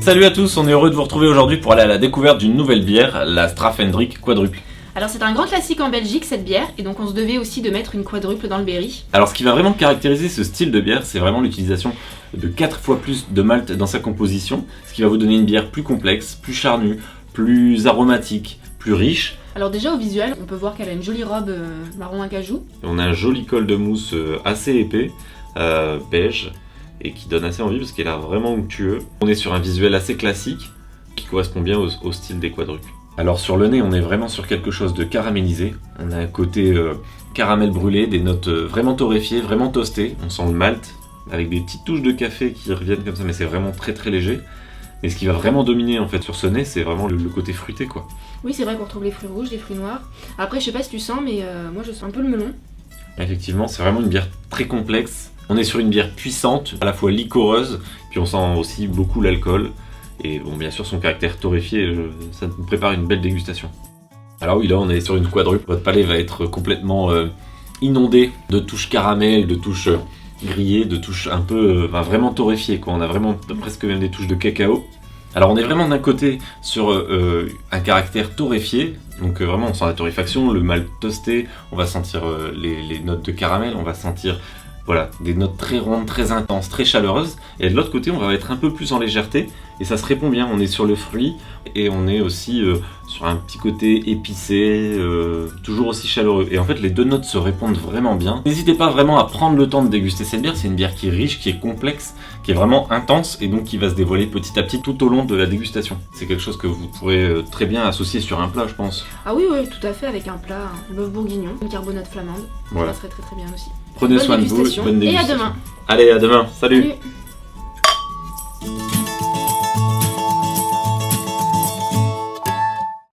Salut à tous, on est heureux de vous retrouver aujourd'hui pour aller à la découverte d'une nouvelle bière, la Strafendrick Quadruple. Alors c'est un grand classique en Belgique cette bière, et donc on se devait aussi de mettre une quadruple dans le berry. Alors ce qui va vraiment caractériser ce style de bière, c'est vraiment l'utilisation de 4 fois plus de malt dans sa composition, ce qui va vous donner une bière plus complexe, plus charnue, plus aromatique, plus riche. Alors déjà au visuel, on peut voir qu'elle a une jolie robe marron acajou. On a un joli col de mousse assez épais, beige, et qui donne assez envie parce qu'elle a vraiment onctueux. On est sur un visuel assez classique, qui correspond bien au style des quadruples. Alors sur le nez, on est vraiment sur quelque chose de caramélisé. On a un côté caramel brûlé, des notes vraiment torréfiées, vraiment toastées. On sent le malt, avec des petites touches de café qui reviennent comme ça, mais c'est vraiment très très léger. Et ce qui va vraiment dominer en fait sur ce nez, c'est vraiment le côté fruité quoi. Oui, c'est vrai qu'on retrouve les fruits rouges, les fruits noirs. Après, je sais pas si tu sens, mais moi je sens un peu le melon. Effectivement, c'est vraiment une bière très complexe. On est sur une bière puissante, à la fois liquoreuse, puis on sent aussi beaucoup l'alcool. Et bon, bien sûr, son caractère torréfié, ça nous prépare une belle dégustation. Alors oui, là, on est sur une quadruple. Votre palais va être complètement inondé de touches caramel, de touches grillées, de touches un peu vraiment torréfiées, quoi. On a vraiment presque même des touches de cacao. Alors on est vraiment d'un côté sur un caractère torréfié, donc vraiment on sent la torréfaction, le malt toasté, on va sentir les notes de caramel, on va sentir des notes très rondes, très intenses, très chaleureuses, et de l'autre côté on va être un peu plus en légèreté, et ça se répond bien, on est sur le fruit, et on est aussi sur un petit côté épicé, toujours aussi chaleureux, et en fait les deux notes se répondent vraiment bien. N'hésitez pas vraiment à prendre le temps de déguster cette bière, c'est une bière qui est riche, qui est complexe, qui est vraiment intense, et donc qui va se dévoiler petit à petit tout au long de la dégustation. C'est quelque chose que vous pourrez très bien associer sur un plat, je pense. Ah oui, tout à fait, avec un plat, un bœuf bourguignon, une carbonate flamande, ça serait très très bien aussi. Prenez soin de vous, bonne dégustation. Et à demain. Allez, à demain, salut. Salut.